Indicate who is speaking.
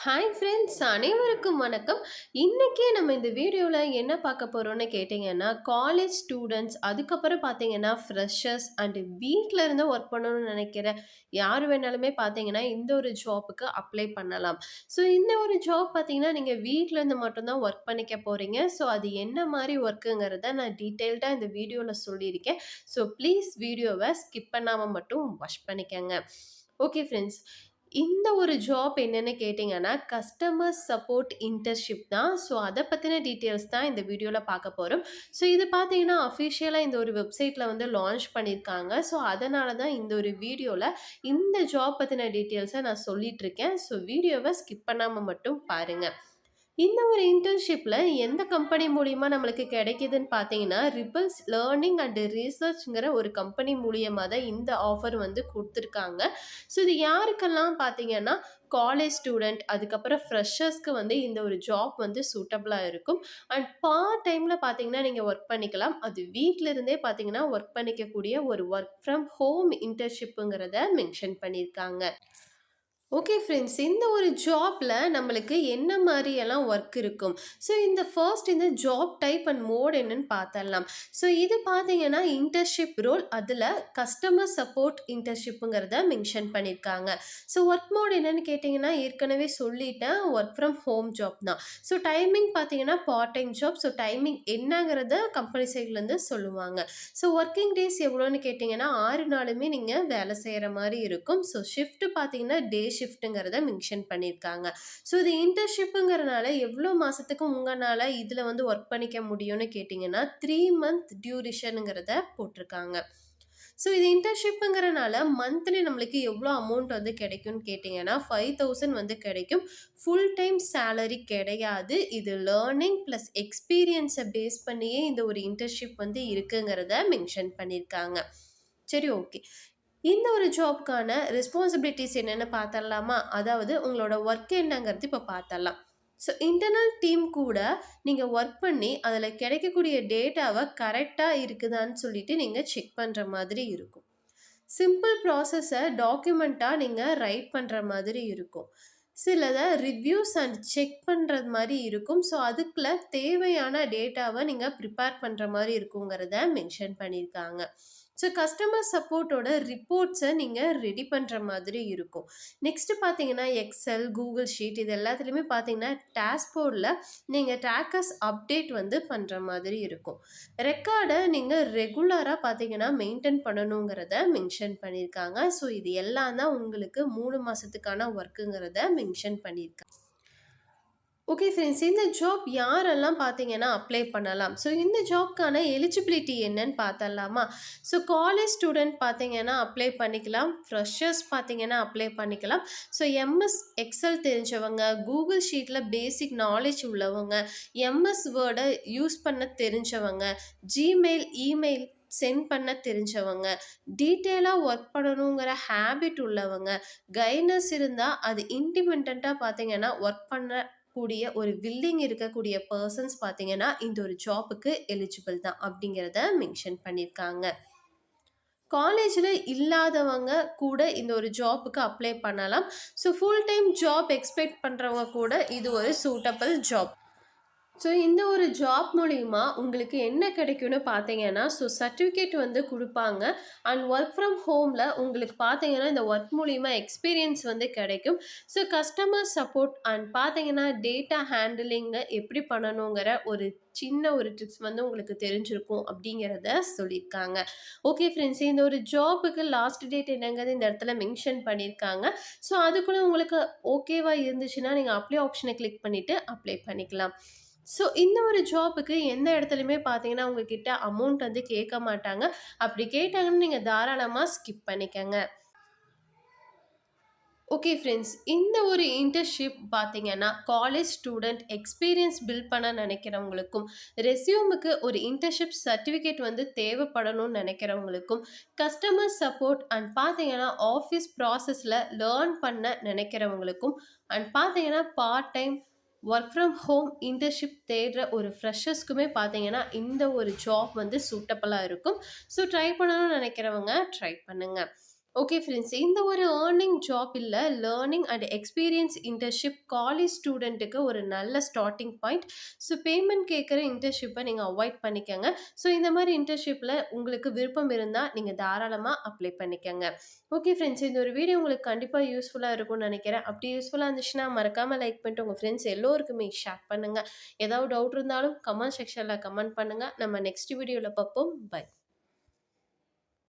Speaker 1: Hi friends, அனைவருக்கும் வணக்கம். இன்னைக்கு நம்ம இந்த வீடியோவில் என்ன பார்க்க போகிறோம்னு கேட்டிங்கன்னா, காலேஜ் ஸ்டூடெண்ட்ஸ், அதுக்கப்புறம் பார்த்தீங்கன்னா ஃப்ரெஷர்ஸ் அண்டு வீட்டில் இருந்து ஒர்க் பண்ணணும்னு நினைக்கிற யார் வேணாலுமே பார்த்தீங்கன்னா இந்த ஒரு ஜாப்புக்கு அப்ளை பண்ணலாம். ஸோ இந்த ஒரு ஜாப் பார்த்தீங்கன்னா நீங்கள் வீட்டிலேருந்து மட்டும்தான் ஒர்க் பண்ணிக்க போகிறீங்க. ஸோ அது என்ன மாதிரி ஒர்க்குங்கிறத நான் டீட்டெயில்டாக இந்த வீடியோவில் சொல்லியிருக்கேன். ஸோ ப்ளீஸ் வீடியோவை ஸ்கிப் பண்ணாமல் மட்டும் வாட்ச் பண்ணிக்கங்க. ஓகே ஃப்ரெண்ட்ஸ், இந்த ஒரு ஜாப் என்னன்னு கேட்டிங்கன்னா, கஸ்டமர் சப்போர்ட் இன்டர்ன்ஷிப் தான். ஸோ அத பத்தின டீட்டெயில்ஸ் தான் இந்த வீடியோல பார்க்க போறோம். ஸோ இது பார்த்தீங்கன்னா, அஃபிஷியலா இந்த ஒரு வெப்சைட்ல வந்து லான்ச் பண்ணியிருக்காங்க. ஸோ அதனால தான் இந்த ஒரு வீடியோல இந்த ஜாப் பத்தின டீட்டெயில்ஸ நான் சொல்லிட்டு இருக்கேன். ஸோ வீடியோவ ஸ்கிப் பண்ணாம மட்டும் பாருங்க. இந்த ஒரு இன்டர்ன்ஷிப்ல எந்த கம்பெனி மூலியமா நம்மளுக்கு கிடைக்குதுன்னு பார்த்தீங்கன்னா, ரிப்பல்ஸ் லேர்னிங் அண்ட் ரிசர்ச்ங்கிற ஒரு கம்பெனி மூலியமா தான் இந்த ஆஃபர் வந்து குடுத்துருக்காங்க. ஸோ இது யாருக்கெல்லாம் பார்த்தீங்கன்னா, காலேஜ் ஸ்டூடெண்ட், அதுக்கப்புறம் ஃப்ரெஷர்ஸ்க்கு வந்து இந்த ஒரு ஜாப் வந்து சூட்டபிளா இருக்கும். அண்ட் பார்ட் டைம்ல பார்த்தீங்கன்னா, நீங்க ஒர்க் பண்ணிக்கலாம். அது வீட்ல இருந்தே பார்த்தீங்கன்னா, ஒர்க் பண்ணிக்கக்கூடிய ஒரு ஒர்க் ஃப்ரம் ஹோம் இன்டர்ன்ஷிப்ங்கிறத மென்ஷன் பண்ணியிருக்காங்க. ஓகே ஃப்ரெண்ட்ஸ், இந்த ஒரு ஜாப்ல நம்மளுக்கு என்ன மாரியெல்லாம் ஒர்க் இருக்கும்? ஸோ இந்த ஜாப் டைப் அண்ட் மோட் என்னன்னு பார்த்தரலாம். ஸோ இது பார்த்தீங்கன்னா இன்டர்ன்ஷிப் ரோல். அதில கஸ்டமர் சப்போர்ட் இன்டர்ன்ஷிப்ங்கிறத மென்ஷன் பண்ணியிருக்காங்க. ஸோ ஒர்க் மோட் என்னன்னு கேட்டிங்கன்னா, ஏற்கனவே சொல்லிட்டேன். ஒர்க் ஃப்ரம் ஹோம் ஜாப் தான். ஸோ டைமிங் பார்த்தீங்கன்னா part time job. So timing என்னங்கிறத கம்பெனி சைட்லேருந்து சொல்லுவாங்க. ஸோ ஒர்க்கிங் டேஸ் எவ்வளோன்னு கேட்டிங்கன்னா, 6 நாளுமே நீங்க வேலை செய்ற மாரி இருக்கும். ஸோ ஷிஃப்ட் பார்த்தீங்கன்னா டே ஷிஃப்ட்டுங்கிறத மென்ஷன் பண்ணியிருக்காங்க. ஸோ இது இன்டர்ன்ஷிப்புங்கிறனால எவ்வளோ மாசத்துக்கு உங்கனால இதில வந்து ஒர்க் பண்ணிக்க முடியும்னு கேட்டிங்கன்னா, 3 மந்த் டியூரேஷனுங்கிறத போட்டிருக்காங்க. ஸோ இது இன்டர்ன்ஷிப்புங்கிறனால மந்த்லி நம்மளுக்கு எவ்வளோ அமௌண்ட் வந்து கிடைக்கும்னு கேட்டிங்கன்னா, 5000 வந்து கிடைக்கும். ஃபுல் டைம் சேலரி கிடையாது. இது லேர்னிங் ப்ளஸ் எக்ஸ்பீரியன்ஸை பேஸ் பண்ணியே இந்த ஒரு இன்டர்ன்ஷிப் வந்து இருக்குங்கிறத மென்ஷன் பண்ணியிருக்காங்க. சரி, ஓகே. இந்த ஒரு ஜாப்க்கான ரெஸ்பான்சிபிலிட்டிஸ் என்னன்னு பார்த்தரலாமா? அதாவது உங்களோட ஒர்க் என்னங்கிறது இப்ப பார்த்தரலாம். ஸோ இன்டர்னல் டீம் கூட நீங்க ஒர்க் பண்ணி, அதில கிடைக்கக்கூடிய டேட்டாவ கரெக்ட்டா இருக்குதான்னு சொல்லிட்டு நீங்க செக் பண்ற மாதிரி இருக்கும். சிம்பிள் ப்ராசஸ டாக்குமெண்ட்டா நீங்க ரைட் பண்ற மாதிரி இருக்கும். சிலத ரிவ்யூஸ் அண்ட் செக் பண்றது மாரி இருக்கும். ஸோ அதுக்குள்ள தேவையான டேட்டாவ நீங்க ப்ரிப்பேர் பண்ற மாரி இருக்குங்கிறத மென்ஷன் பண்ணியிருக்காங்க. ஸோ கஸ்டமர் சப்போர்ட்டோட ரிப்போர்ட்ஸை நீங்கள் ரெடி பண்ணுற மாதிரி இருக்கும். நெக்ஸ்ட்டு பார்த்தீங்கன்னா, எக்ஸல், கூகுள் ஷீட் இது எல்லாத்துலேயுமே பார்த்தீங்கன்னா, டேஷ்போர்டில் நீங்கள் ட்ராக்கர்ஸ் அப்டேட் வந்து பண்ணுற மாதிரி இருக்கும். ரெக்கார்டை நீங்கள் ரெகுலராக பார்த்தீங்கன்னா மெயின்டைன் பண்ணணுங்கிறத மென்ஷன் பண்ணியிருக்காங்க. ஸோ இது எல்லாம் தான் உங்களுக்கு 3 மாதத்துக்கான ஒர்க்குங்கிறத மென்ஷன் பண்ணியிருக்காங்க. ஓகே ஃப்ரெண்ட்ஸ், இந்த ஜாப் யாரெல்லாம் பார்த்தீங்கன்னா அப்ளை பண்ணலாம்? ஸோ இந்த ஜாப்க்கான எலிஜிபிலிட்டி என்னன்னு பார்த்தரலாமா? ஸோ காலேஜ் ஸ்டூடெண்ட் பார்த்தீங்கன்னா அப்ளை பண்ணிக்கலாம். ஃப்ரெஷர்ஸ் பார்த்தீங்கன்னா அப்ளை பண்ணிக்கலாம். ஸோ எம்எஸ் எக்ஸல் தெரிஞ்சவங்க, கூகுள் ஷீட்டில் பேசிக் நாலேஜ் உள்ளவங்க, எம்எஸ் வேர்டை யூஸ் பண்ண தெரிஞ்சவங்க, ஜிமெயில், இமெயில் சென்ட் பண்ண தெரிஞ்சவங்க, டீட்டெயிலாக ஒர்க் பண்ணணுங்கிற ஹேபிட் உள்ளவங்க, கைட்னஸ் இருந்தால் அது இண்டிபெண்டண்ட்டாக பார்த்தீங்கன்னா ஒர்க் பண்ண கூடிய ஒரு வில்லிங் இருக்கக்கூடிய பர்சன்ஸ் பார்த்தீங்கன்னா இந்த ஒரு ஜாப்புக்கு எலிஜிபிள் தான் அப்படிங்கிறத மென்ஷன் பண்ணியிருக்காங்க. காலேஜில் இல்லாதவங்க கூட இந்த ஒரு ஜாப்புக்கு அப்ளை பண்ணலாம். So full time job expect பண்ணுறவங்க கூட இது ஒரு சூட்டபிள் ஜாப். ஸோ இந்த ஒரு ஜாப் மூலிமா உங்களுக்கு என்ன கிடைக்கும்னு பார்த்தீங்கன்னா, ஸோ சர்டிஃபிகேட் வந்து குடுப்பாங்க. அண்ட் ஒர்க் ஃப்ரம் ஹோமில் உங்களுக்கு பார்த்தீங்கன்னா, இந்த ஒர்க் மூலிமா எக்ஸ்பீரியன்ஸ் வந்து கிடைக்கும். ஸோ கஸ்டமர் சப்போர்ட் அண்ட் பார்த்தீங்கன்னா, டேட்டா ஹேண்டிலிங்க எப்படி பண்ணணுங்கிற ஒரு சின்ன ஒரு ட்ரிக்ஸ் வந்து உங்களுக்கு தெரிஞ்சிருக்கும் அப்படிங்கிறத சொல்லியிருக்காங்க. ஓகே ஃப்ரெண்ட்ஸ், இந்த ஒரு ஜாப்புக்கு லாஸ்ட் டேட் என்னங்கிறது இந்த இடத்துல மென்ஷன் பண்ணியிருக்காங்க. ஸோ அதுக்குள்ளே உங்களுக்கு ஓகேவா இருந்துச்சுன்னா, நீங்கள் அப்ளை ஆப்ஷனை கிளிக் பண்ணிவிட்டு அப்ளை பண்ணிக்கலாம். ஸோ இந்த ஒரு ஜாப்புக்கு எந்த இடத்துலையுமே பார்த்தீங்கன்னா, உங்ககிட்ட அமௌண்ட் வந்து கேட்க மாட்டாங்க. அப்படி கேட்டாங்கன்னா, நீங்க தாராளமா ஸ்கிப் பண்ணிக்கங்க. ஓகே ஃப்ரெண்ட்ஸ், இந்த ஒரு இன்டர்ன்ஷிப் பார்த்தீங்கன்னா, காலேஜ் ஸ்டூடெண்ட் எக்ஸ்பீரியன்ஸ் பில்ட் பண்ண நினைக்கிறவங்களுக்கும், ரெஸ்யூமுக்கு ஒரு இன்டர்ன்ஷிப் சர்டிஃபிகேட் வந்து தேவைப்படணும்னு நினைக்கிறவங்களுக்கும், கஸ்டமர் சப்போர்ட் அண்ட் பார்த்தீங்கன்னா, ஆஃபீஸ் ப்ராசஸில் லேர்ன் பண்ண நினைக்கிறவங்களுக்கும், அண்ட் பார்த்தீங்கன்னா, part time work from home internship தேடுற ஒரு ஃப்ரெஷர்ஸ்க்குமே பார்த்தீங்கன்னா, இந்த ஒரு ஜாப் வந்து சூட்டபிளா இருக்கும். ஸோ ட்ரை பண்ணணும்னு நினைக்கிறவங்க ட்ரை பண்ணுங்க. Okay friends. இந்த ஒரு ஏர்னிங் ஜாப் இல்ல, learning and experience internship college ஸ்டூடெண்ட்டுக்கு ஒரு நல்ல ஸ்டார்ட்டிங் பாயிண்ட். ஸோ பேமெண்ட் கேட்குற இன்டர்ன்ஷிப்ப நீங்க அவாய்ட் பண்ணிக்கங்க. ஸோ இந்த மாரி இன்டர்ன்ஷிப்ல உங்களுக்கு விருப்பம் இருந்தா, நீங்க தாராளமா அப்ளை பண்ணிக்கங்க. Okay friends. இந்த ஒரு வீடியோ உங்களுக்கு கண்டிப்பா யூஸ்ஃபுல்லா இருக்கும்னு நெனைக்கிறேன். அப்படி யூஸ்ஃபுல்லா இருந்துச்சுன்னா, மறக்காம லைக் பண்ணிட்டு உங்க ஃப்ரெண்ட்ஸ் எல்லோருக்குமே ஷேர் பண்ணுங்க. ஏதாவது டவுட் இருந்தாலும் கமெண்ட் செக்ஷன்ல கமெண்ட் பண்ணுங்க. நம்ம நெக்ஸ்ட் வீடியோல பார்ப்போம். பை.